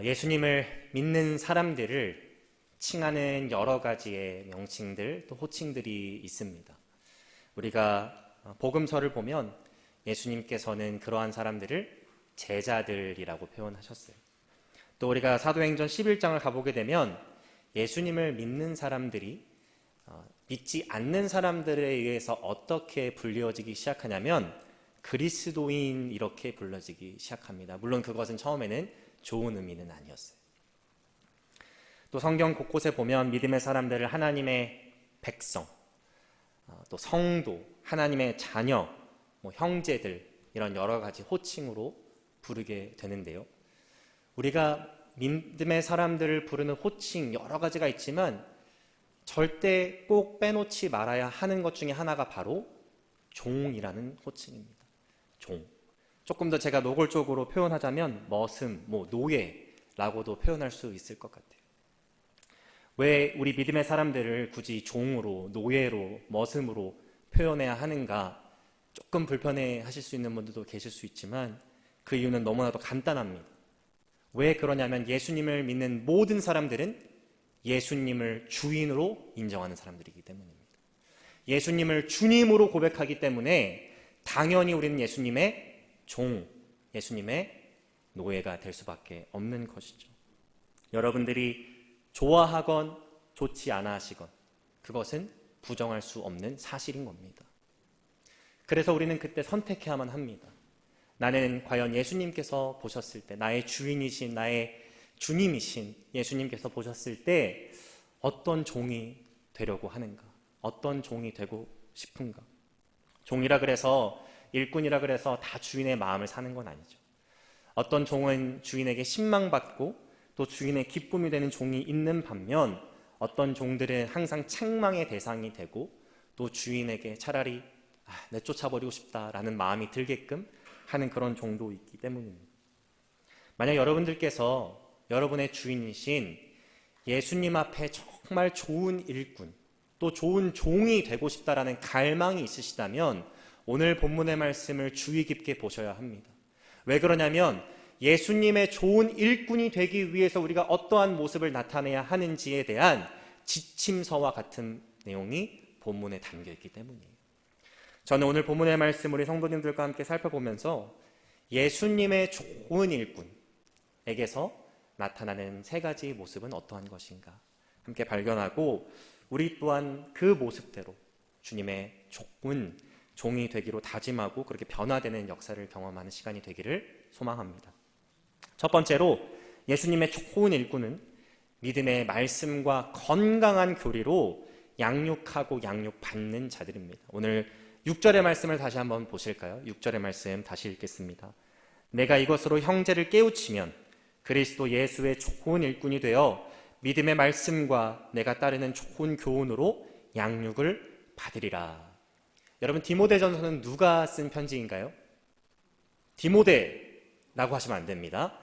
예수님을 믿는 사람들을 칭하는 여러 가지의 명칭들 또 호칭들이 있습니다. 우리가 복음서를 보면 예수님께서는 그러한 사람들을 제자들이라고 표현하셨어요. 또 우리가 사도행전 11장을 가보게 되면 예수님을 믿는 사람들이 믿지 않는 사람들에 의해서 어떻게 불리워지기 시작하냐면 그리스도인 이렇게 불러지기 시작합니다. 물론 그것은 처음에는 좋은 의미는 아니었어요. 또 성경 곳곳에 보면 믿음의 사람들을 하나님의 백성, 또 성도, 하나님의 자녀, 형제들 이런 여러 가지 호칭으로 부르게 되는데요. 우리가 믿음의 사람들을 부르는 호칭 여러 가지가 있지만 절대 꼭 빼놓지 말아야 하는 것 중에 하나가 바로 종이라는 호칭입니다. 종. 조금 더 제가 노골적으로 표현하자면 머슴, 노예라고도 표현할 수 있을 것 같아요. 왜 우리 믿음의 사람들을 굳이 종으로, 노예로, 머슴으로 표현해야 하는가? 조금 불편해 하실 수 있는 분들도 계실 수 있지만 그 이유는 너무나도 간단합니다. 왜 그러냐면 예수님을 믿는 모든 사람들은 예수님을 주인으로 인정하는 사람들이기 때문입니다. 예수님을 주님으로 고백하기 때문에 당연히 우리는 예수님의 종, 예수님의 노예가 될 수밖에 없는 것이죠. 여러분들이 좋아하건 좋지 않아 하시건 그것은 부정할 수 없는 사실인 겁니다. 그래서 우리는 그때 선택해야만 합니다. 나는 과연 예수님께서 보셨을 때 나의 주인이신 나의 주님이신 예수님께서 보셨을 때 어떤 종이 되려고 하는가? 어떤 종이 되고 싶은가? 종이라 그래서 일꾼이라 그래서 다 주인의 마음을 사는 건 아니죠. 어떤 종은 주인에게 신망받고 또 주인의 기쁨이 되는 종이 있는 반면 어떤 종들은 항상 책망의 대상이 되고 또 주인에게 차라리 내쫓아버리고 싶다라는 마음이 들게끔 하는 그런 종도 있기 때문입니다. 만약 여러분들께서 여러분의 주인이신 예수님 앞에 정말 좋은 일꾼 또 좋은 종이 되고 싶다라는 갈망이 있으시다면 오늘 본문의 말씀을 주의 깊게 보셔야 합니다. 왜 그러냐면 예수님의 좋은 일꾼이 되기 위해서 우리가 어떠한 모습을 나타내야 하는지에 대한 지침서와 같은 내용이 본문에 담겨있기 때문이에요. 저는 오늘 본문의 말씀 우리 성도님들과 함께 살펴보면서 예수님의 좋은 일꾼에게서 나타나는 세 가지 모습은 어떠한 것인가 함께 발견하고 우리 또한 그 모습대로 주님의 좋은 종이 되기로 다짐하고 그렇게 변화되는 역사를 경험하는 시간이 되기를 소망합니다. 첫 번째로 예수님의 좋은 일꾼은 믿음의 말씀과 건강한 교리로 양육하고 양육받는 자들입니다. 오늘 6절의 말씀을 다시 한번 보실까요? 6절의 말씀 다시 읽겠습니다. 내가 이것으로 형제를 깨우치면 그리스도 예수의 좋은 일꾼이 되어 믿음의 말씀과 내가 따르는 좋은 교훈으로 양육을 받으리라. 여러분 디모데전서는 누가 쓴 편지인가요? 디모데라고 하시면 안 됩니다.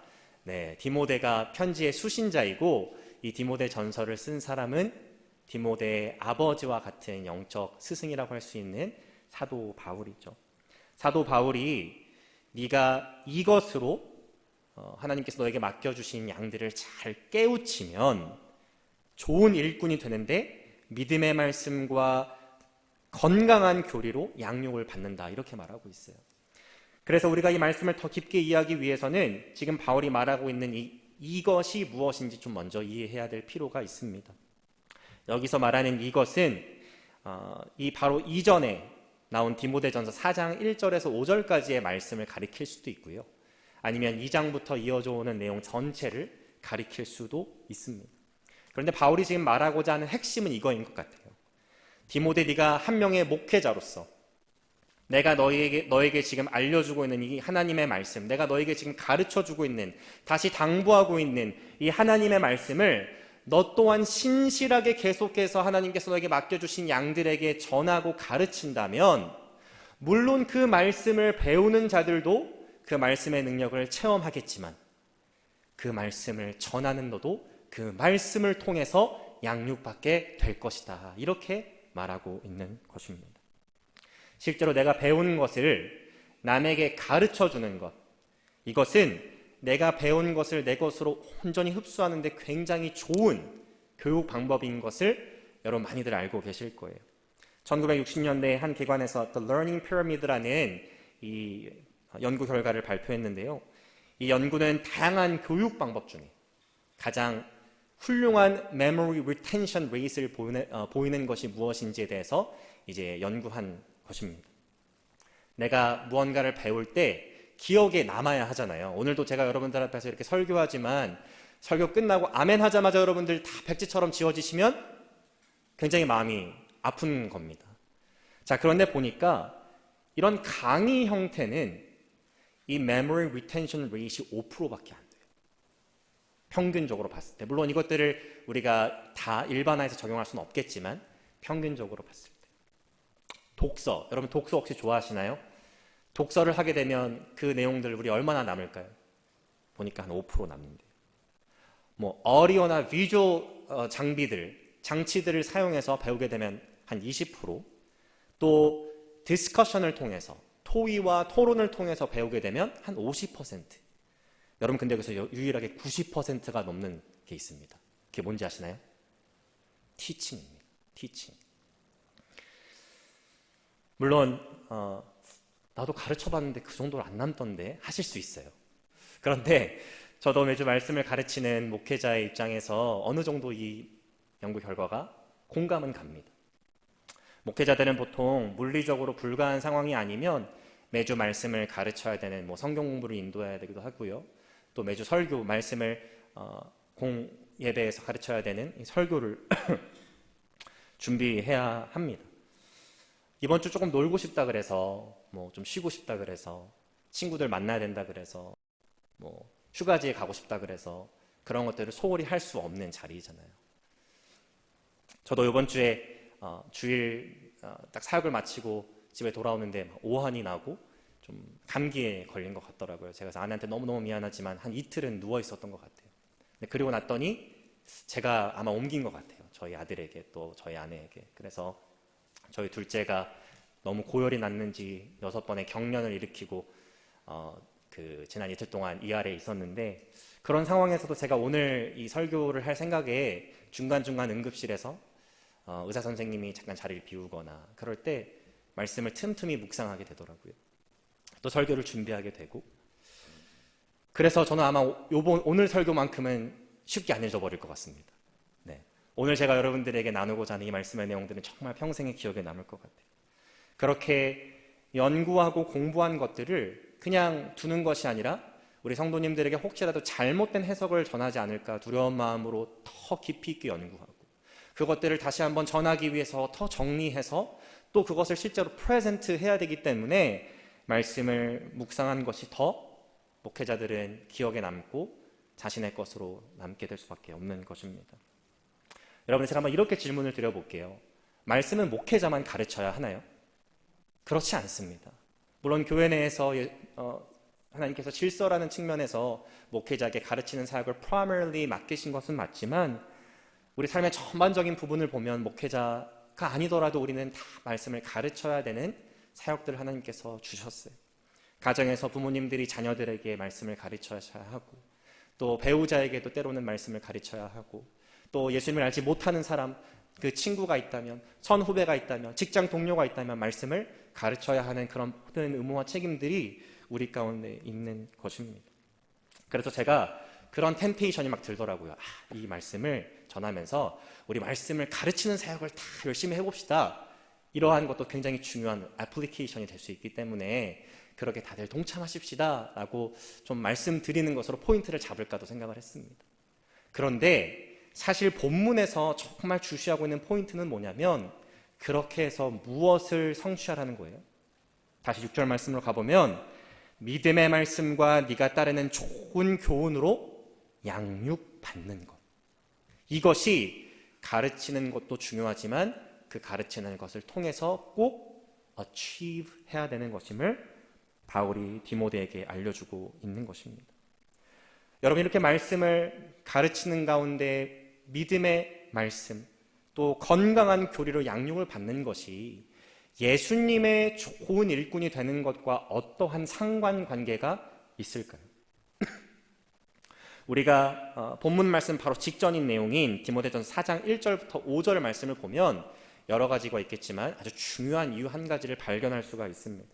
네, 디모데가 편지의 수신자이고 이 디모데 전서를 쓴 사람은 디모데의 아버지와 같은 영적 스승이라고 할 수 있는 사도 바울이죠. 사도 바울이 네가 이것으로 하나님께서 너에게 맡겨주신 양들을 잘 깨우치면 좋은 일꾼이 되는데 믿음의 말씀과 건강한 교리로 양육을 받는다 이렇게 말하고 있어요. 그래서 우리가 이 말씀을 더 깊게 이해하기 위해서는 지금 바울이 말하고 있는 이것이 무엇인지 좀 먼저 이해해야 될 필요가 있습니다. 여기서 말하는 이것은 이 바로 이전에 나온 디모데전서 4장 1절에서 5절까지의 말씀을 가리킬 수도 있고요. 아니면 2장부터 이어져 오는 내용 전체를 가리킬 수도 있습니다. 그런데 바울이 지금 말하고자 하는 핵심은 이거인 것 같아요. 디모데 네가 한 명의 목회자로서 내가 너에게 지금 알려주고 있는 이 하나님의 말씀, 내가 너에게 지금 가르쳐주고 있는, 다시 당부하고 있는 이 하나님의 말씀을 너 또한 신실하게 계속해서 하나님께서 너에게 맡겨주신 양들에게 전하고 가르친다면 물론 그 말씀을 배우는 자들도 그 말씀의 능력을 체험하겠지만 그 말씀을 전하는 너도 그 말씀을 통해서 양육받게 될 것이다. 이렇게 말하고 있는 것입니다. 실제로 내가 배운 것을 남에게 가르쳐주는 것, 이것은 내가 배운 것을 내 것으로 온전히 흡수하는 데 굉장히 좋은 교육 방법인 것을 여러분 많이들 알고 계실 거예요. 1960년대에 한 기관에서 The Learning Pyramid라는 이 연구 결과를 발표했는데요. 이 연구는 다양한 교육 방법 중에 가장 훌륭한 memory retention rate를 보이는 것이 무엇인지에 대해서 이제 연구한 것입니다. 내가 무언가를 배울 때 기억에 남아야 하잖아요. 오늘도 제가 여러분들 앞에서 이렇게 설교하지만 설교 끝나고 아멘 하자마자 여러분들 다 백지처럼 지워지시면 굉장히 마음이 아픈 겁니다. 자, 그런데 보니까 이런 강의 형태는 이 memory retention rate이 5%밖에 안 돼요. 평균적으로 봤을 때. 물론 이것들을 우리가 다 일반화해서 적용할 수는 없겠지만 평균적으로 봤을 때. 독서, 여러분 독서 혹시 좋아하시나요? 독서를 하게 되면 그 내용들 우리 얼마나 남을까요? 보니까 한 5% 남는데요. 뭐 어리어나 비주얼 장치들을 사용해서 배우게 되면 한 20%, 또 디스커션을 통해서 토의와 토론을 통해서 배우게 되면 한 50%. 여러분 근데 여기서 유일하게 90%가 넘는 게 있습니다. 그게 뭔지 아시나요? 티칭입니다. 티칭. 물론 나도 가르쳐봤는데 그 정도로 안 남던데 하실 수 있어요. 그런데 저도 매주 말씀을 가르치는 목회자의 입장에서 어느 정도 이 연구 결과가 공감은 갑니다. 목회자들은 보통 물리적으로 불가한 상황이 아니면 매주 말씀을 가르쳐야 되는 성경 공부를 인도해야 되기도 하고요. 또 매주 설교 말씀을 공예배에서 가르쳐야 되는 이 설교를 준비해야 합니다. 이번 주 조금 놀고 싶다 그래서 좀 쉬고 싶다 그래서 친구들 만나야 된다 그래서 휴가지에 가고 싶다 그래서 그런 것들을 소홀히 할 수 없는 자리잖아요. 저도 이번 주에 주일 딱 사역을 마치고 집에 돌아오는데 오한이 나고 좀 감기에 걸린 것 같더라고요. 제가 그래서 아내한테 너무너무 미안하지만 한 이틀은 누워 있었던 것 같아요. 그리고 났더니 제가 아마 옮긴 것 같아요. 저희 아들에게 또 저희 아내에게. 그래서 저희 둘째가 너무 고열이 났는지 6번의 경련을 일으키고 지난 이틀 동안 ER에 있었는데, 그런 상황에서도 제가 오늘 이 설교를 할 생각에 중간중간 응급실에서 의사 선생님이 잠깐 자리를 비우거나 그럴 때 말씀을 틈틈이 묵상하게 되더라고요. 또 설교를 준비하게 되고, 그래서 저는 아마 오늘 설교만큼은 쉽게 안 잊어버릴 것 같습니다. 네. 오늘 제가 여러분들에게 나누고자 하는 이 말씀의 내용들은 정말 평생의 기억에 남을 것 같아요. 그렇게 연구하고 공부한 것들을 그냥 두는 것이 아니라 우리 성도님들에게 혹시라도 잘못된 해석을 전하지 않을까 두려운 마음으로 더 깊이 있게 연구하고, 그것들을 다시 한번 전하기 위해서 더 정리해서 또 그것을 실제로 프레젠트 해야 되기 때문에 말씀을 묵상한 것이 더 목회자들은 기억에 남고 자신의 것으로 남게 될 수밖에 없는 것입니다. 여러분, 제가 한번 이렇게 질문을 드려볼게요. 말씀은 목회자만 가르쳐야 하나요? 그렇지 않습니다. 물론 교회 내에서 하나님께서 질서라는 측면에서 목회자에게 가르치는 사역을 primarily 맡기신 것은 맞지만, 우리 삶의 전반적인 부분을 보면 목회자가 아니더라도 우리는 다 말씀을 가르쳐야 되는 사역들을 하나님께서 주셨어요. 가정에서 부모님들이 자녀들에게 말씀을 가르쳐야 하고, 또 배우자에게도 때로는 말씀을 가르쳐야 하고, 또 예수님을 알지 못하는 사람, 그 친구가 있다면, 선후배가 있다면, 직장 동료가 있다면 말씀을 가르쳐야 하는 그런 모든 의무와 책임들이 우리 가운데 있는 것입니다. 그래서 제가 그런 템테이션이 막 들더라고요. 이 말씀을 전하면서 우리 말씀을 가르치는 사역을 다 열심히 해봅시다. 이러한 것도 굉장히 중요한 애플리케이션이 될 수 있기 때문에 그렇게 다들 동참하십시다 라고 좀 말씀드리는 것으로 포인트를 잡을까도 생각을 했습니다. 그런데 사실 본문에서 정말 주시하고 있는 포인트는 뭐냐면, 그렇게 해서 무엇을 성취하라는 거예요. 다시 6절 말씀으로 가보면, 믿음의 말씀과 네가 따르는 좋은 교훈으로 양육받는 것. 이것이 가르치는 것도 중요하지만 그 가르치는 것을 통해서 꼭 achieve 해야 되는 것임을 바울이 디모데에게 알려주고 있는 것입니다. 여러분, 이렇게 말씀을 가르치는 가운데 믿음의 말씀, 또 건강한 교리로 양육을 받는 것이 예수님의 좋은 일꾼이 되는 것과 어떠한 상관관계가 있을까요? 우리가 본문 말씀 바로 직전인 내용인 디모데전서 4장 1절부터 5절 말씀을 보면 여러 가지가 있겠지만 아주 중요한 이유 한 가지를 발견할 수가 있습니다.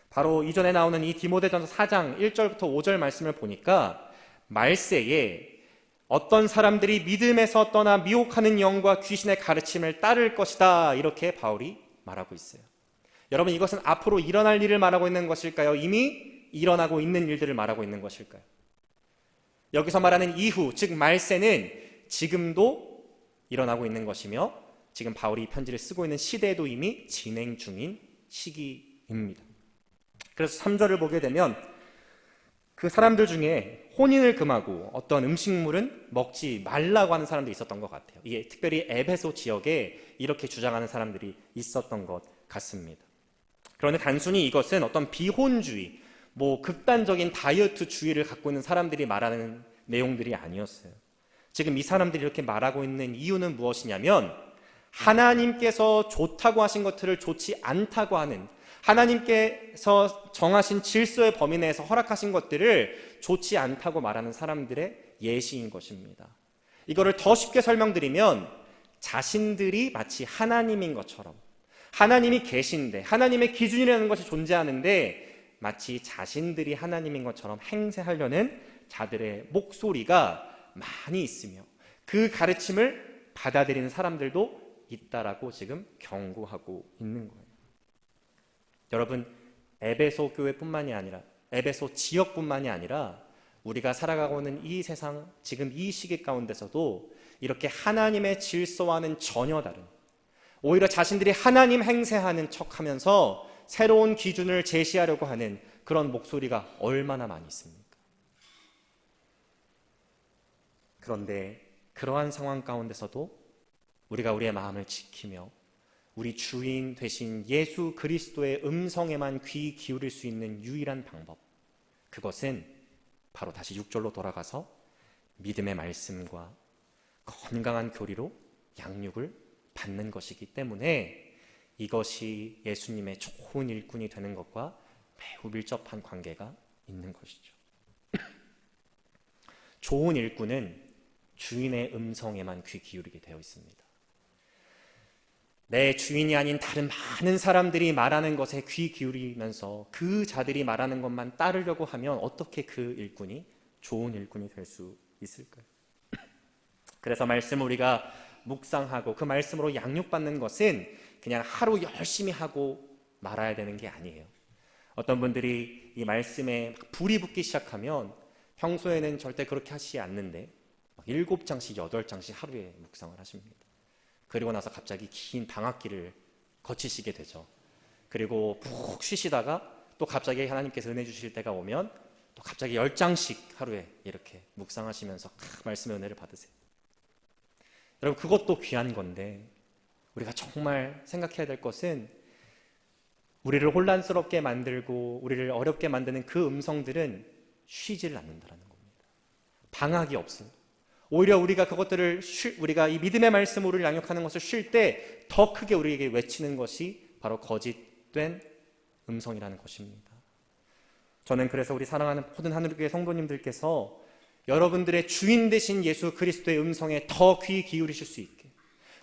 바로 이전에 나오는 이 디모데전서 4장 1절부터 5절 말씀을 보니까 말세에 어떤 사람들이 믿음에서 떠나 미혹하는 영과 귀신의 가르침을 따를 것이다, 이렇게 바울이 말하고 있어요. 여러분, 이것은 앞으로 일어날 일을 말하고 있는 것일까요? 이미 일어나고 있는 일들을 말하고 있는 것일까요? 여기서 말하는 이후, 즉 말세는 지금도 일어나고 있는 것이며 지금 바울이 이 편지를 쓰고 있는 시대에도 이미 진행 중인 시기입니다. 그래서 3절을 보게 되면 그 사람들 중에 혼인을 금하고 어떤 음식물은 먹지 말라고 하는 사람도 있었던 것 같아요. 이게 특별히 에베소 지역에 이렇게 주장하는 사람들이 있었던 것 같습니다. 그런데 단순히 이것은 어떤 비혼주의, 극단적인 다이어트주의를 갖고 있는 사람들이 말하는 내용들이 아니었어요. 지금 이 사람들이 이렇게 말하고 있는 이유는 무엇이냐면 하나님께서 좋다고 하신 것들을 좋지 않다고 하는, 하나님께서 정하신 질서의 범위 내에서 허락하신 것들을 좋지 않다고 말하는 사람들의 예시인 것입니다. 이거를 더 쉽게 설명드리면 자신들이 마치 하나님인 것처럼, 하나님이 계신데 하나님의 기준이라는 것이 존재하는데 마치 자신들이 하나님인 것처럼 행세하려는 자들의 목소리가 많이 있으며 그 가르침을 받아들이는 사람들도 있다라고 지금 경고하고 있는 거예요. 여러분, 에베소 교회뿐만이 아니라 에베소 지역뿐만이 아니라 우리가 살아가고 있는 이 세상, 지금 이 시기 가운데서도 이렇게 하나님의 질서와는 전혀 다른, 오히려 자신들이 하나님 행세하는 척하면서 새로운 기준을 제시하려고 하는 그런 목소리가 얼마나 많이 있습니까? 그런데 그러한 상황 가운데서도 우리가 우리의 마음을 지키며 우리 주인 되신 예수 그리스도의 음성에만 귀 기울일 수 있는 유일한 방법, 그것은 바로 다시 6절로 돌아가서 믿음의 말씀과 건강한 교리로 양육을 받는 것이기 때문에 이것이 예수님의 좋은 일꾼이 되는 것과 매우 밀접한 관계가 있는 것이죠. 좋은 일꾼은 주인의 음성에만 귀 기울이게 되어 있습니다. 내 주인이 아닌 다른 많은 사람들이 말하는 것에 귀 기울이면서 그 자들이 말하는 것만 따르려고 하면 어떻게 그 일꾼이 좋은 일꾼이 될 수 있을까요? 그래서 말씀을 우리가 묵상하고 그 말씀으로 양육받는 것은 그냥 하루 열심히 하고 말아야 되는 게 아니에요. 어떤 분들이 이 말씀에 불이 붙기 시작하면 평소에는 절대 그렇게 하시지 않는데 7장씩 8장씩 하루에 묵상을 하십니다. 그리고 나서 갑자기 긴 방학기를 거치시게 되죠. 그리고 푹 쉬시다가 또 갑자기 하나님께서 은혜 주실 때가 오면 또 갑자기 10장씩 하루에 이렇게 묵상하시면서 말씀의 은혜를 받으세요. 여러분, 그것도 귀한 건데 우리가 정말 생각해야 될 것은 우리를 혼란스럽게 만들고 우리를 어렵게 만드는 그 음성들은 쉬지를 않는다는 겁니다. 방학이 없어요. 오히려 우리가 그것들을 우리가 이 믿음의 말씀으로 양육하는 것을 쉴 때 더 크게 우리에게 외치는 것이 바로 거짓된 음성이라는 것입니다. 저는 그래서 우리 사랑하는 모든 하늘교회 성도님들께서 여러분들의 주인 되신 예수 그리스도의 음성에 더 귀 기울이실 수 있게,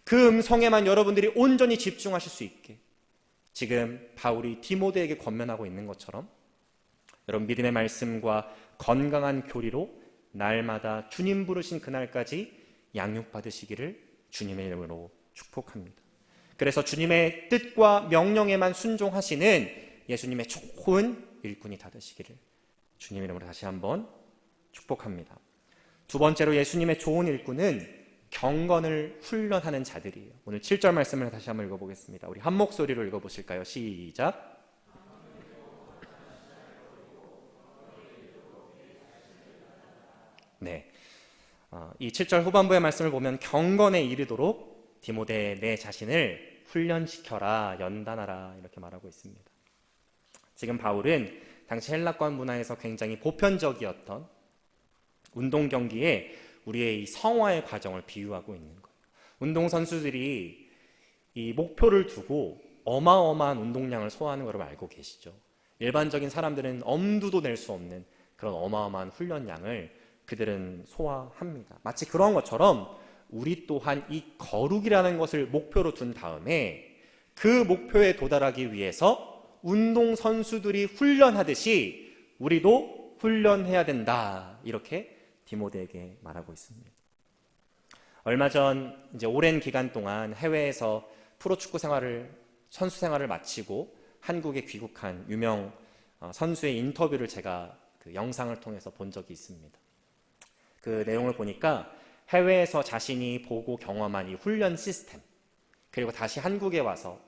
그 음성에만 여러분들이 온전히 집중하실 수 있게 지금 바울이 디모데에게 권면하고 있는 것처럼 여러분 믿음의 말씀과 건강한 교리로 날마다 주님 부르신 그날까지 양육받으시기를 주님의 이름으로 축복합니다. 그래서 주님의 뜻과 명령에만 순종하시는 예수님의 좋은 일꾼이 다 되시기를 주님의 이름으로 다시 한번 축복합니다. 두 번째로 예수님의 좋은 일꾼은 경건을 훈련하는 자들이에요. 오늘 7절 말씀을 다시 한번 읽어보겠습니다. 우리 한 목소리로 읽어보실까요? 시작. 네, 이 7절 후반부의 말씀을 보면 경건에 이르도록 디모데 내 자신을 훈련시켜라, 연단하라 이렇게 말하고 있습니다. 지금 바울은 당시 헬라권 문화에서 굉장히 보편적이었던 운동 경기에 우리의 이 성화의 과정을 비유하고 있는 거예요. 운동선수들이 이 목표를 두고 어마어마한 운동량을 소화하는 걸 알고 계시죠. 일반적인 사람들은 엄두도 낼 수 없는 그런 어마어마한 훈련량을 그들은 소화합니다. 마치 그런 것처럼 우리 또한 이 거룩이라는 것을 목표로 둔 다음에 그 목표에 도달하기 위해서 운동선수들이 훈련하듯이 우리도 훈련해야 된다. 이렇게 디모데에게 말하고 있습니다. 얼마 전 이제 오랜 기간 동안 해외에서 프로축구 선수 생활을 마치고 한국에 귀국한 유명 선수의 인터뷰를 제가 그 영상을 통해서 본 적이 있습니다. 그 내용을 보니까 해외에서 자신이 보고 경험한 이 훈련 시스템, 그리고 다시 한국에 와서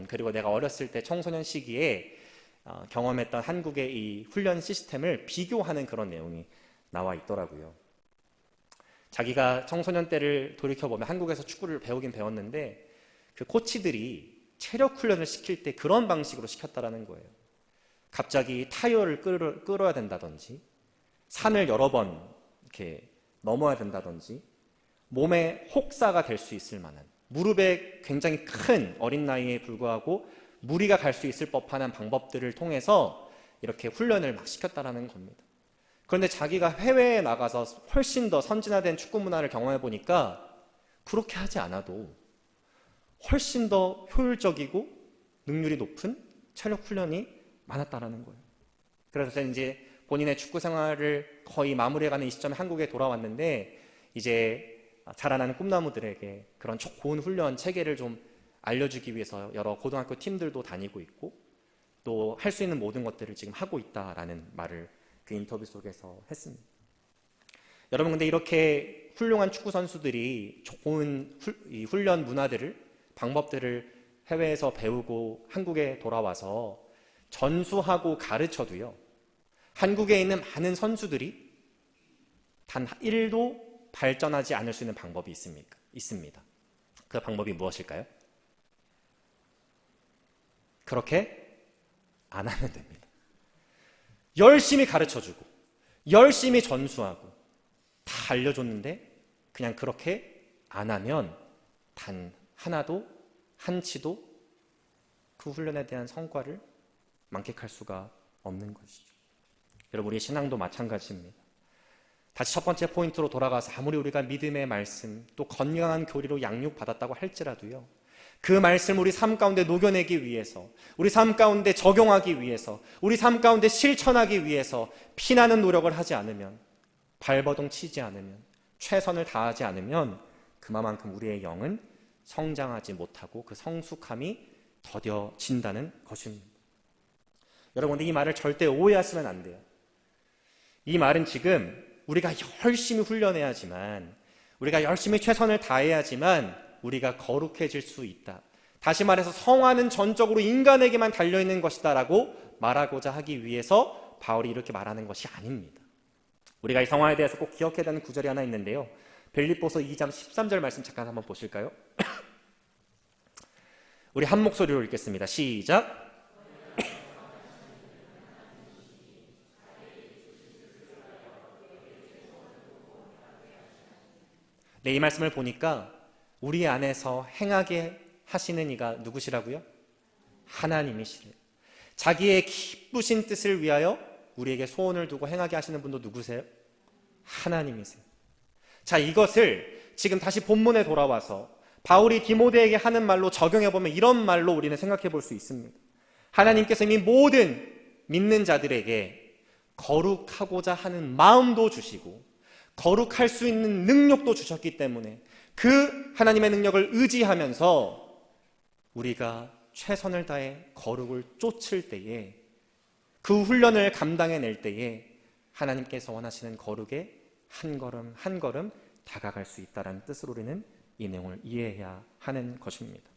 그리고 내가 어렸을 때 청소년 시기에 경험했던 한국의 이 훈련 시스템을 비교하는 그런 내용이 나와 있더라고요. 자기가 청소년 때를 돌이켜보면 한국에서 축구를 배우긴 배웠는데 그 코치들이 체력 훈련을 시킬 때 그런 방식으로 시켰다라는 거예요. 갑자기 타이어를 끌어야 된다든지, 산을 여러 번 이렇게 넘어야 된다든지, 몸에 혹사가 될 수 있을 만한, 무릎에 굉장히 큰 어린 나이에 불구하고 무리가 갈 수 있을 법한 방법들을 통해서 이렇게 훈련을 막 시켰다라는 겁니다. 그런데 자기가 해외에 나가서 훨씬 더 선진화된 축구 문화를 경험해 보니까 그렇게 하지 않아도 훨씬 더 효율적이고 능률이 높은 체력 훈련이 많았다라는 거예요. 그래서 이제 본인의 축구 생활을 거의 마무리해가는 이 시점에 한국에 돌아왔는데 이제 자라나는 꿈나무들에게 그런 좋은 훈련 체계를 좀 알려주기 위해서 여러 고등학교 팀들도 다니고 있고 또 할 수 있는 모든 것들을 지금 하고 있다라는 말을 그 인터뷰 속에서 했습니다. 여러분, 근데 이렇게 훌륭한 축구 선수들이 좋은 이 훈련 문화들을, 방법들을 해외에서 배우고 한국에 돌아와서 전수하고 가르쳐도요, 한국에 있는 많은 선수들이 단 1도 발전하지 않을 수 있는 방법이 있습니다. 그 방법이 무엇일까요? 그렇게 안 하면 됩니다. 열심히 가르쳐주고 열심히 전수하고 다 알려줬는데 그냥 그렇게 안 하면 단 하나도 한치도 그 훈련에 대한 성과를 만끽할 수가 없는 것이죠. 여러분, 우리 신앙도 마찬가지입니다. 다시 첫 번째 포인트로 돌아가서 아무리 우리가 믿음의 말씀 또 건강한 교리로 양육받았다고 할지라도요, 그 말씀 우리 삶 가운데 녹여내기 위해서, 우리 삶 가운데 적용하기 위해서, 우리 삶 가운데 실천하기 위해서 피나는 노력을 하지 않으면, 발버둥 치지 않으면, 최선을 다하지 않으면 그만큼 우리의 영은 성장하지 못하고 그 성숙함이 더뎌진다는 것입니다. 여러분, 근데 이 말을 절대 오해하시면 안 돼요. 이 말은 지금 우리가 열심히 훈련해야지만, 우리가 열심히 최선을 다해야지만 우리가 거룩해질 수 있다. 다시 말해서 성화는 전적으로 인간에게만 달려있는 것이다 라고 말하고자 하기 위해서 바울이 이렇게 말하는 것이 아닙니다. 우리가 이 성화에 대해서 꼭 기억해야 되는 구절이 하나 있는데요, 빌립보서 2장 13절 말씀 잠깐 한번 보실까요? 우리 한 목소리로 읽겠습니다. 시작. 네, 이 말씀을 보니까 우리 안에서 행하게 하시는 이가 누구시라고요? 하나님이시래요. 자기의 기쁘신 뜻을 위하여 우리에게 소원을 두고 행하게 하시는 분도 누구세요? 하나님이세요. 자, 이것을 지금 다시 본문에 돌아와서 바울이 디모데에게 하는 말로 적용해보면 이런 말로 우리는 생각해 볼 수 있습니다. 하나님께서 이미 모든 믿는 자들에게 거룩하고자 하는 마음도 주시고 거룩할 수 있는 능력도 주셨기 때문에 그 하나님의 능력을 의지하면서 우리가 최선을 다해 거룩을 쫓을 때에, 그 훈련을 감당해낼 때에 하나님께서 원하시는 거룩에 한 걸음 한 걸음 다가갈 수 있다는 뜻으로 우리는 이 내용을 이해해야 하는 것입니다.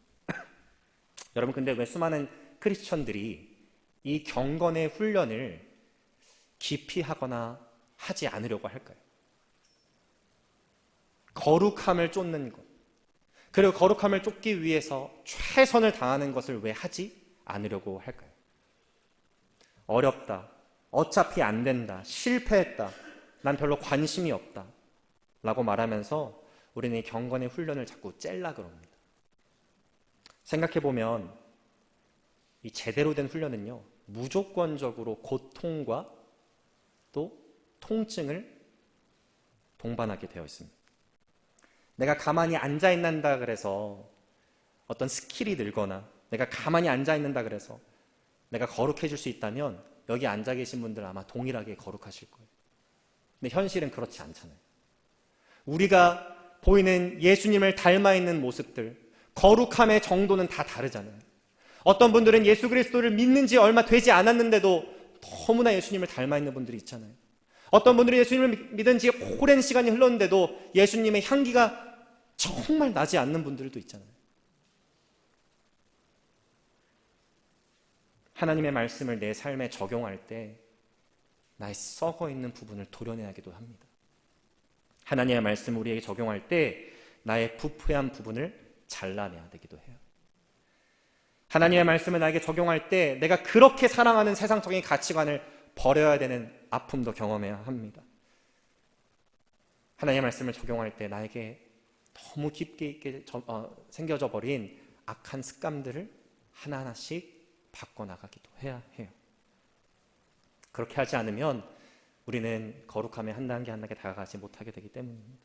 여러분, 근데 왜 수많은 크리스천들이 이 경건의 훈련을 깊이 하거나 하지 않으려고 할까요? 거룩함을 쫓는 것, 그리고 거룩함을 쫓기 위해서 최선을 다하는 것을 왜 하지 않으려고 할까요? 어렵다, 어차피 안 된다, 실패했다, 난 별로 관심이 없다 라고 말하면서 우리는 이 경건의 훈련을 자꾸 째려고 합니다. 생각해보면 이 제대로 된 훈련은요, 무조건적으로 고통과 또 통증을 동반하게 되어 있습니다. 내가 가만히 앉아 있는다 그래서 어떤 스킬이 늘거나 내가 가만히 앉아 있는다 그래서 내가 거룩해질 수 있다면 여기 앉아 계신 분들 아마 동일하게 거룩하실 거예요. 근데 현실은 그렇지 않잖아요. 우리가 보이는 예수님을 닮아 있는 모습들, 거룩함의 정도는 다 다르잖아요. 어떤 분들은 예수 그리스도를 믿는 지 얼마 되지 않았는데도 너무나 예수님을 닮아 있는 분들이 있잖아요. 어떤 분들은 예수님을 믿은 지 오랜 시간이 흘렀는데도 예수님의 향기가 정말 나지 않는 분들도 있잖아요. 하나님의 말씀을 내 삶에 적용할 때 나의 썩어 있는 부분을 도려내기도 합니다. 하나님의 말씀을 우리에게 적용할 때 나의 부패한 부분을 잘라내야 되기도 해요. 하나님의 말씀을 나에게 적용할 때 내가 그렇게 사랑하는 세상적인 가치관을 버려야 되는 아픔도 경험해야 합니다. 하나님의 말씀을 적용할 때 나에게 너무 깊게 있게 생겨져 버린 악한 습관들을 하나하나씩 바꿔나가기도 해야 해요. 그렇게 하지 않으면 우리는 거룩함에 한 단계 한 단계 다가가지 못하게 되기 때문입니다.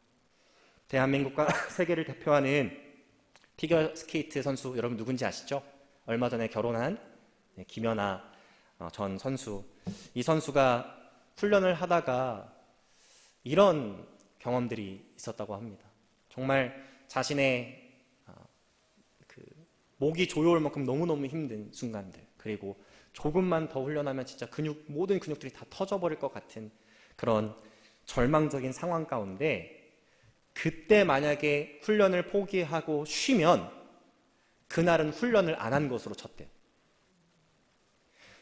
대한민국과 세계를 대표하는 피겨스케이트 선수 여러분 누군지 아시죠? 얼마 전에 결혼한 김연아 전 선수. 이 선수가 훈련을 하다가 이런 경험들이 있었다고 합니다. 정말 자신의 목이 조여올 만큼 너무너무 힘든 순간들, 그리고 조금만 더 훈련하면 진짜 모든 근육들이 다 터져버릴 것 같은 그런 절망적인 상황 가운데 그때 만약에 훈련을 포기하고 쉬면 그날은 훈련을 안 한 것으로 쳤대요.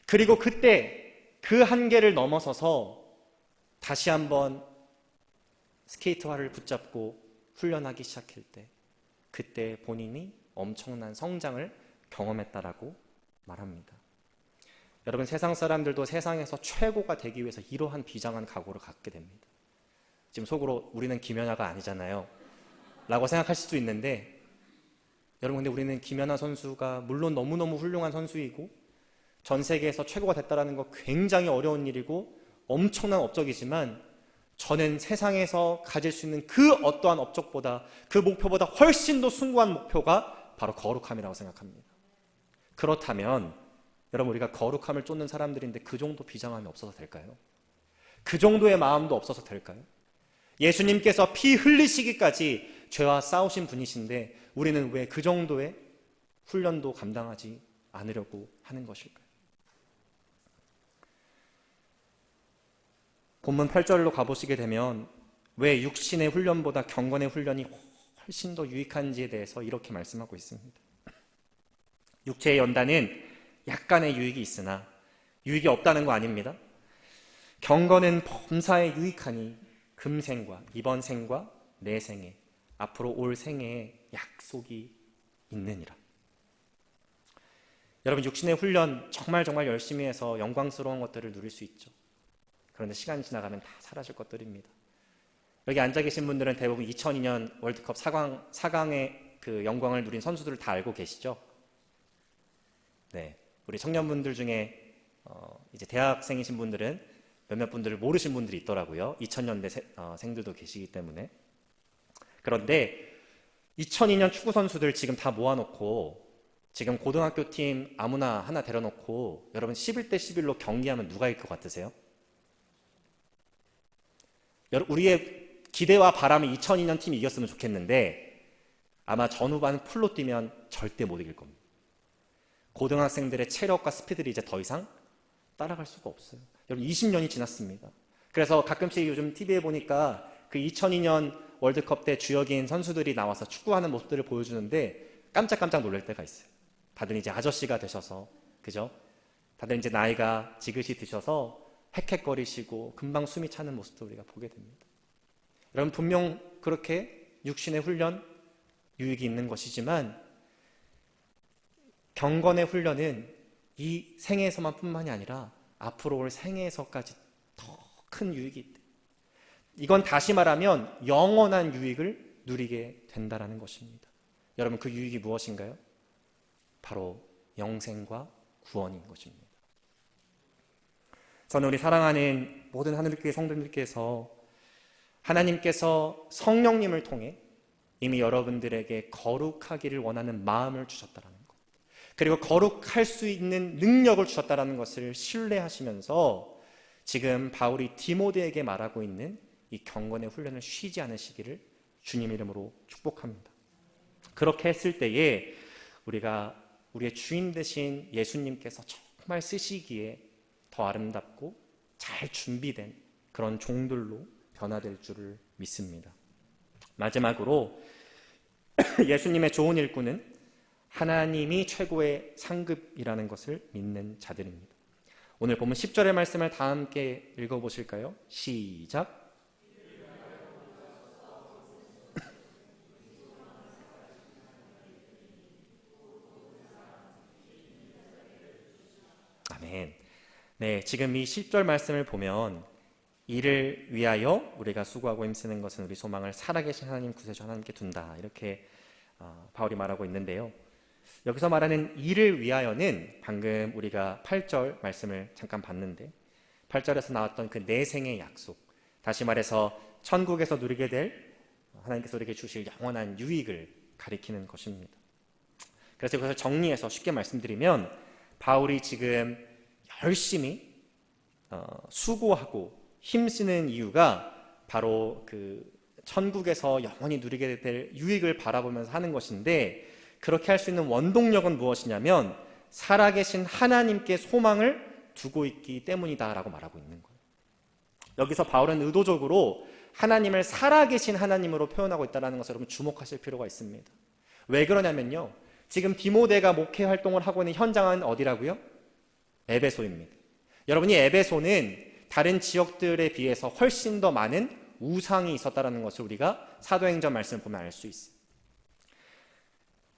그리고 그때 그 한계를 넘어서서 다시 한번 스케이트화를 붙잡고 훈련하기 시작할 때 그때 본인이 엄청난 성장을 경험했다라고 말합니다. 여러분, 세상 사람들도 세상에서 최고가 되기 위해서 이러한 비장한 각오를 갖게 됩니다. 지금 속으로 우리는 김연아가 아니잖아요 라고 생각하실 수도 있는데, 여러분 근데 우리는 김연아 선수가 물론 너무너무 훌륭한 선수이고 전 세계에서 최고가 됐다는 거 굉장히 어려운 일이고 엄청난 업적이지만, 저는 세상에서 가질 수 있는 그 어떠한 업적보다, 그 목표보다 훨씬 더 숭고한 목표가 바로 거룩함이라고 생각합니다. 그렇다면 여러분, 우리가 거룩함을 쫓는 사람들인데 그 정도 비장함이 없어서 될까요? 그 정도의 마음도 없어서 될까요? 예수님께서 피 흘리시기까지 죄와 싸우신 분이신데 우리는 왜 그 정도의 훈련도 감당하지 않으려고 하는 것일까요? 본문 8절로 가보시게 되면 왜 육신의 훈련보다 경건의 훈련이 훨씬 더 유익한지에 대해서 이렇게 말씀하고 있습니다. 육체의 연단은 약간의 유익이 있으나 유익이 없다는 거 아닙니다. 경건은 범사에 유익하니 금생과 이번 생과 내 생에 앞으로 올 생에 약속이 있느니라. 여러분, 육신의 훈련 정말 열심히 해서 영광스러운 것들을 누릴 수 있죠. 그런데 시간이 지나가면 다 사라질 것들입니다. 여기 앉아 계신 분들은 대부분 2002년 월드컵 4강의 그 영광을 누린 선수들을 다 알고 계시죠? 네, 우리 청년분들 중에 이제 대학생이신 분들은 몇몇 분들을 모르신 분들이 있더라고요. 2000년대 생들도 계시기 때문에. 그런데 2002년 축구 선수들 지금 다 모아놓고 지금 고등학교 팀 아무나 하나 데려놓고 여러분 11대 11로 경기하면 누가 이길 것 같으세요? 우리의 기대와 바람은 2002년 팀이 이겼으면 좋겠는데 아마 전후반 풀로 뛰면 절대 못 이길 겁니다. 고등학생들의 체력과 스피드를 이제 더 이상 따라갈 수가 없어요. 여러분, 20년이 지났습니다. 그래서 가끔씩 요즘 TV에 보니까 그 2002년 월드컵 때 주역인 선수들이 나와서 축구하는 모습들을 보여주는데 깜짝깜짝 놀랄 때가 있어요. 다들 이제 아저씨가 되셔서, 그죠? 다들 이제 나이가 지긋이 드셔서 헥헥거리시고 금방 숨이 차는 모습도 우리가 보게 됩니다. 여러분, 분명 그렇게 육신의 훈련, 유익이 있는 것이지만 경건의 훈련은 이 생애에서만 뿐만이 아니라 앞으로 올 생애에서까지 더 큰 유익이 있다. 이건 다시 말하면 영원한 유익을 누리게 된다는 것입니다. 여러분, 그 유익이 무엇인가요? 바로 영생과 구원인 것입니다. 저는 우리 사랑하는 모든 하늘교회 성도님들께서 하나님께서 성령님을 통해 이미 여러분들에게 거룩하기를 원하는 마음을 주셨다라는 것, 그리고 거룩할 수 있는 능력을 주셨다라는 것을 신뢰하시면서 지금 바울이 디모데에게 말하고 있는 이 경건의 훈련을 쉬지 않으시기를 주님 이름으로 축복합니다. 그렇게 했을 때에 우리가 우리의 주인 되신 예수님께서 정말 쓰시기에 더 아름답고 잘 준비된 그런 종들로 변화될 줄을 믿습니다. 마지막으로 예수님의 좋은 일꾼은 하나님이 최고의 상급이라는 것을 믿는 자들입니다. 오늘 본문 10절의 말씀을 다 함께 읽어보실까요? 시작. 아멘. 네, 지금 이 10절 말씀을 보면 이를 위하여 우리가 수고하고 힘쓰는 것은 우리 소망을 살아계신 하나님 구세주 하나님께 둔다, 이렇게 바울이 말하고 있는데요. 여기서 말하는 이를 위하여는 방금 우리가 8절 말씀을 잠깐 봤는데 8절에서 나왔던 그 내생의 약속, 다시 말해서 천국에서 누리게 될 하나님께서 우리에게 주실 영원한 유익을 가리키는 것입니다. 그래서 그것을 정리해서 쉽게 말씀드리면 바울이 지금 열심히 수고하고 힘쓰는 이유가 바로 그 천국에서 영원히 누리게 될 유익을 바라보면서 하는 것인데, 그렇게 할 수 있는 원동력은 무엇이냐면 살아계신 하나님께 소망을 두고 있기 때문이다라고 말하고 있는 거예요. 여기서 바울은 의도적으로 하나님을 살아계신 하나님으로 표현하고 있다는 것을 여러분 주목하실 필요가 있습니다. 왜 그러냐면요, 지금 디모데가 목회 활동을 하고 있는 현장은 어디라고요? 에베소입니다. 여러분이 에베소는 다른 지역들에 비해서 훨씬 더 많은 우상이 있었다는 것을 우리가 사도행전 말씀을 보면 알 수 있어요.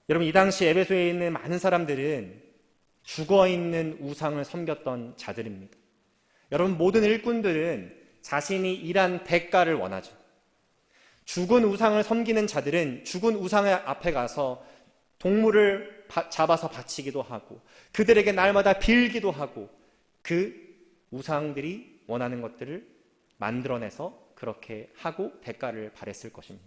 여러분, 이 당시 에베소에 있는 많은 사람들은 죽어있는 우상을 섬겼던 자들입니다. 여러분, 모든 일꾼들은 자신이 일한 대가를 원하죠. 죽은 우상을 섬기는 자들은 죽은 우상의 앞에 가서 동물을 잡아서 바치기도 하고 그들에게 날마다 빌기도 하고 그 우상들이 원하는 것들을 만들어내서 그렇게 하고 대가를 바랬을 것입니다.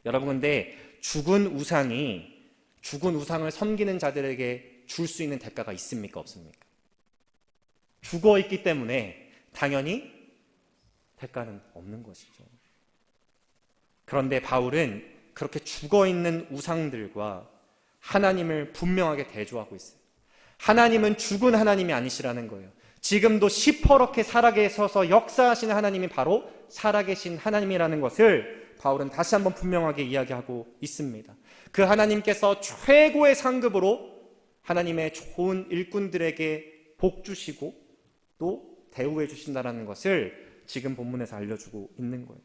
여러분, 근데 죽은 우상이 죽은 우상을 섬기는 자들에게 줄 수 있는 대가가 있습니까? 없습니까? 죽어 있기 때문에 당연히 대가는 없는 것이죠. 그런데 바울은 그렇게 죽어 있는 우상들과 하나님을 분명하게 대조하고 있어요. 하나님은 죽은 하나님이 아니시라는 거예요. 지금도 시퍼렇게 살아계셔서 역사하시는 하나님이 바로 살아계신 하나님이라는 것을 바울은 다시 한번 분명하게 이야기하고 있습니다. 그 하나님께서 최고의 상급으로 하나님의 좋은 일꾼들에게 복 주시고 또 대우해 주신다는 것을 지금 본문에서 알려주고 있는 거예요.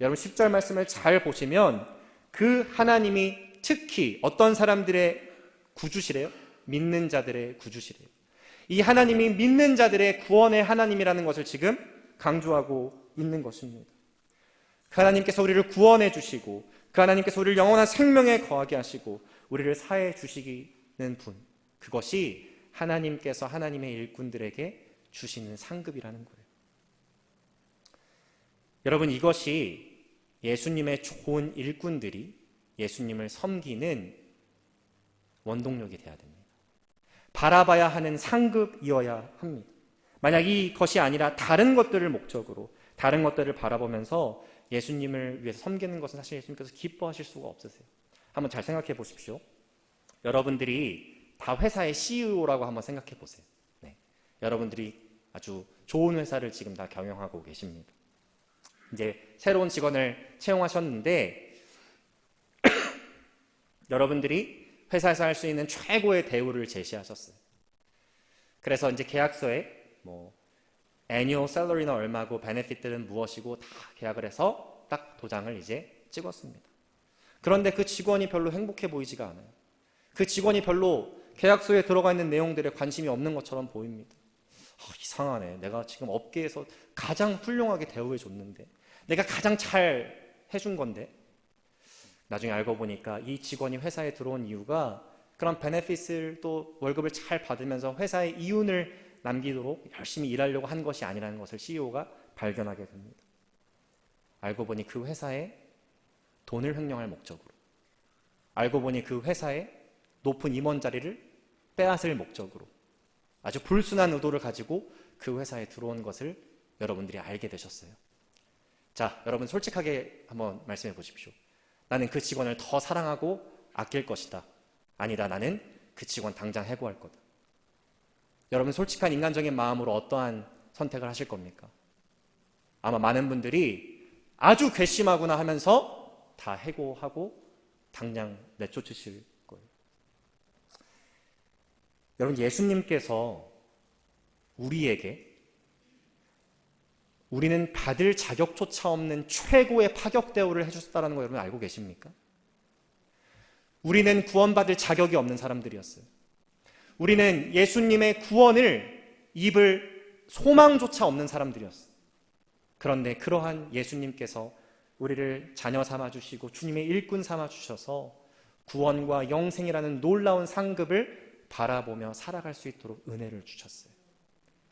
여러분, 10절 말씀을 잘 보시면 그 하나님이 특히 어떤 사람들의 구주시래요? 믿는 자들의 구주시래요. 이 하나님이 믿는 자들의 구원의 하나님이라는 것을 지금 강조하고 있는 것입니다. 그 하나님께서 우리를 구원해 주시고 그 하나님께서 우리를 영원한 생명에 거하게 하시고 우리를 사해 주시는 분, 그것이 하나님께서 하나님의 일꾼들에게 주시는 상급이라는 거예요. 여러분, 이것이 예수님의 좋은 일꾼들이 예수님을 섬기는 원동력이 되어야 됩니다. 바라봐야 하는 상급이어야 합니다. 만약 이것이 아니라 다른 것들을 목적으로 다른 것들을 바라보면서 예수님을 위해서 섬기는 것은 사실 예수님께서 기뻐하실 수가 없으세요. 한번 잘 생각해 보십시오. 여러분들이 다 회사의 CEO라고 한번 생각해 보세요. 네. 여러분들이 아주 좋은 회사를 지금 다 경영하고 계십니다. 이제 새로운 직원을 채용하셨는데 여러분들이 회사에서 할 수 있는 최고의 대우를 제시하셨어요. 그래서 이제 계약서에 annual salary는 얼마고 베네핏들은 무엇이고 다 계약을 해서 딱 도장을 이제 찍었습니다. 그런데 그 직원이 별로 행복해 보이지가 않아요. 그 직원이 별로 계약서에 들어가 있는 내용들에 관심이 없는 것처럼 보입니다. 이상하네. 내가 지금 업계에서 가장 훌륭하게 대우해 줬는데, 내가 가장 잘 해준 건데, 나중에 알고 보니까 이 직원이 회사에 들어온 이유가 그런 베네핏을 또 월급을 잘 받으면서 회사의 이윤을 남기도록 열심히 일하려고 한 것이 아니라는 것을 CEO가 발견하게 됩니다. 알고 보니 그 회사에 돈을 횡령할 목적으로, 알고 보니 그 회사에 높은 임원 자리를 빼앗을 목적으로 아주 불순한 의도를 가지고 그 회사에 들어온 것을 여러분들이 알게 되셨어요. 자, 여러분 솔직하게 한번 말씀해 보십시오. 나는 그 직원을 더 사랑하고 아낄 것이다. 아니다, 나는 그 직원 당장 해고할 거다. 여러분 솔직한 인간적인 마음으로 어떠한 선택을 하실 겁니까? 아마 많은 분들이 아주 괘씸하구나 하면서 다 해고하고 당장 내쫓으실 거예요. 여러분, 예수님께서 우리에게 우리는 받을 자격조차 없는 최고의 파격 대우를 해주셨다는 거 여러분 알고 계십니까? 우리는 구원받을 자격이 없는 사람들이었어요. 우리는 예수님의 구원을 입을 소망조차 없는 사람들이었어요. 그런데 그러한 예수님께서 우리를 자녀 삼아주시고 주님의 일꾼 삼아주셔서 구원과 영생이라는 놀라운 상급을 바라보며 살아갈 수 있도록 은혜를 주셨어요.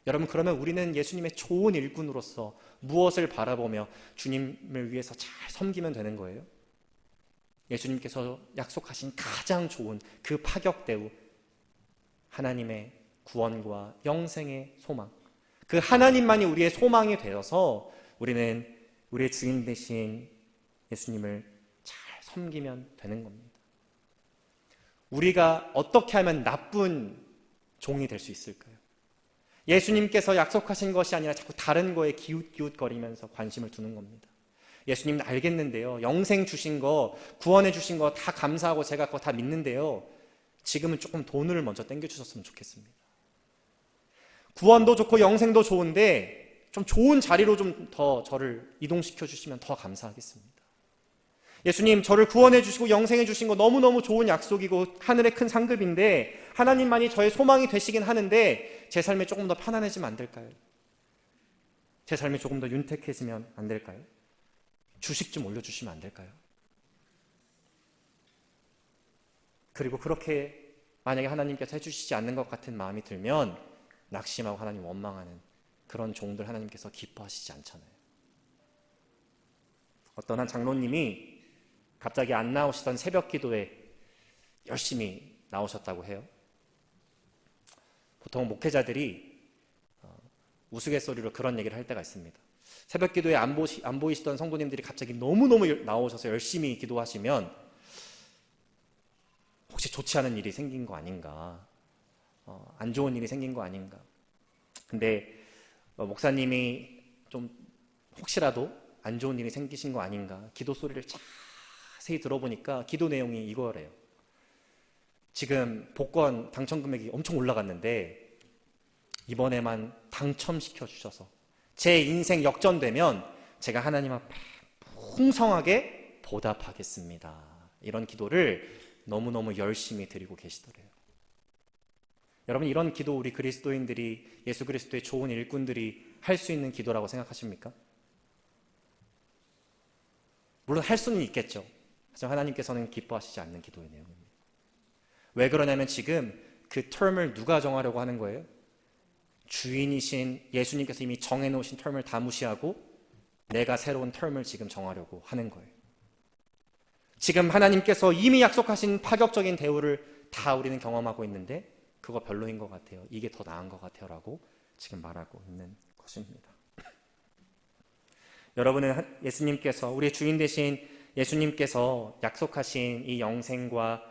여러분, 그러면 우리는 예수님의 좋은 일꾼으로서 무엇을 바라보며 주님을 위해서 잘 섬기면 되는 거예요? 예수님께서 약속하신 가장 좋은 그 파격 대우, 하나님의 구원과 영생의 소망, 그 하나님만이 우리의 소망이 되어서 우리는 우리의 주인 되신 예수님을 잘 섬기면 되는 겁니다. 우리가 어떻게 하면 나쁜 종이 될 수 있을까요? 예수님께서 약속하신 것이 아니라 자꾸 다른 거에 기웃기웃거리면서 관심을 두는 겁니다. 예수님 알겠는데요, 영생 주신 거, 구원해 주신 거 다 감사하고 제가 그거 다 믿는데요, 지금은 조금 돈을 먼저 땡겨주셨으면 좋겠습니다. 구원도 좋고 영생도 좋은데 좀 좋은 자리로 좀 더 저를 이동시켜 주시면 더 감사하겠습니다. 예수님, 저를 구원해 주시고 영생해 주신 거 너무너무 좋은 약속이고 하늘의 큰 상급인데 하나님만이 저의 소망이 되시긴 하는데 제 삶이 조금 더 편안해지면 안 될까요? 제 삶이 조금 더 윤택해지면 안 될까요? 주식 좀 올려주시면 안 될까요? 그리고 그렇게 만약에 하나님께서 해주시지 않는 것 같은 마음이 들면 낙심하고 하나님 원망하는 그런 종들 하나님께서 기뻐하시지 않잖아요. 어떤 한 장로님이 갑자기 안 나오시던 새벽 기도에 열심히 나오셨다고 해요. 보통 목회자들이 우스갯소리로 그런 얘기를 할 때가 있습니다. 새벽 기도에 안 보이시던 성도님들이 갑자기 너무너무 나오셔서 열심히 기도하시면 혹시 좋지 않은 일이 생긴 거 아닌가, 안 좋은 일이 생긴 거 아닌가. 근데 목사님이 좀 혹시라도 안 좋은 일이 생기신 거 아닌가 기도 소리를 자세히 들어보니까 기도 내용이 이거래요. 지금 복권 당첨 금액이 엄청 올라갔는데 이번에만 당첨시켜 주셔서 제 인생 역전되면 제가 하나님 앞에 풍성하게 보답하겠습니다. 이런 기도를 너무너무 열심히 드리고 계시더래요. 여러분, 이런 기도 우리 그리스도인들이, 예수 그리스도의 좋은 일꾼들이 할 수 있는 기도라고 생각하십니까? 물론 할 수는 있겠죠. 하지만 하나님께서는 기뻐하시지 않는 기도의 내용입니다. 왜 그러냐면 지금 그 텀을 누가 정하려고 하는 거예요? 주인이신 예수님께서 이미 정해놓으신 텀을 다 무시하고 내가 새로운 텀을 지금 정하려고 하는 거예요. 지금 하나님께서 이미 약속하신 파격적인 대우를 다 우리는 경험하고 있는데 그거 별로인 것 같아요. 이게 더 나은 것 같아요. 라고 지금 말하고 있는 것입니다. 여러분은 예수님께서, 우리의 주인 되신 예수님께서 약속하신 이 영생과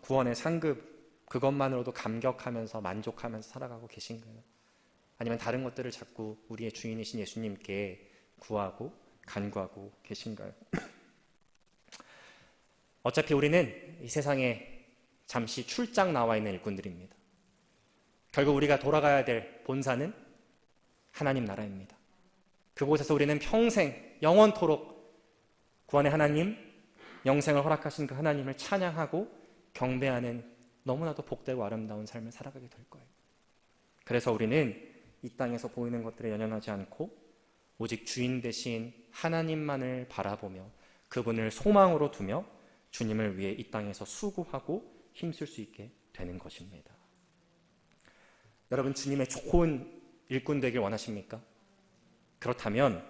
구원의 상급, 그것만으로도 감격하면서 만족하면서 살아가고 계신가요? 아니면 다른 것들을 자꾸 우리의 주인이신 예수님께 구하고 간구하고 계신가요? 어차피 우리는 이 세상에 잠시 출장 나와 있는 일꾼들입니다. 결국 우리가 돌아가야 될 본사는 하나님 나라입니다. 그곳에서 우리는 평생 영원토록 구원의 하나님, 영생을 허락하신 그 하나님을 찬양하고 경배하는 너무나도 복되고 아름다운 삶을 살아가게 될 거예요. 그래서 우리는 이 땅에서 보이는 것들에 연연하지 않고 오직 주인 되신 하나님만을 바라보며 그분을 소망으로 두며 주님을 위해 이 땅에서 수고하고 힘쓸 수 있게 되는 것입니다. 여러분, 주님의 좋은 일꾼 되길 원하십니까? 그렇다면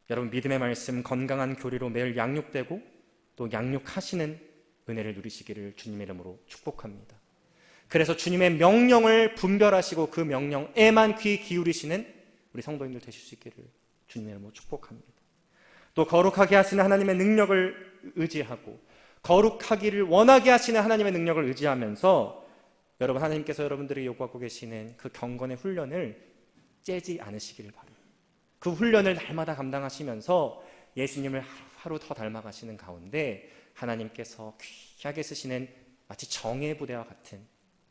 여러분 믿음의 말씀, 건강한 교리로 매일 양육되고 또 양육하시는 은혜를 누리시기를 주님의 이름으로 축복합니다. 그래서 주님의 명령을 분별하시고 그 명령에만 귀 기울이시는 우리 성도님들 되실 수 있기를 주님의 이름으로 축복합니다. 또 거룩하게 하시는 하나님의 능력을 의지하고 거룩하기를 원하게 하시는 하나님의 능력을 의지하면서 여러분 하나님께서 여러분들이 요구하고 계시는 그 경건의 훈련을 째지 않으시기를 바랍니다. 그 훈련을 날마다 감당하시면서 예수님을 하루 더 닮아가시는 가운데 하나님께서 귀하게 쓰시는 마치 정예 부대와 같은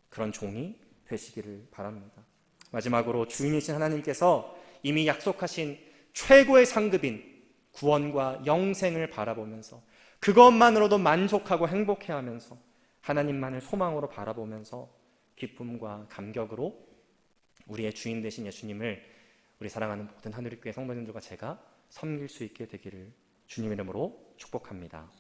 그런 종이 되시기를 바랍니다. 마지막으로 주인이신 하나님께서 이미 약속하신 최고의 상급인 구원과 영생을 바라보면서 그것만으로도 만족하고 행복해하면서 하나님만을 소망으로 바라보면서 기쁨과 감격으로 우리의 주인 되신 예수님을 우리 사랑하는 모든 하늘교회 성도님들과 제가 섬길 수 있게 되기를 주님의 이름으로 축복합니다.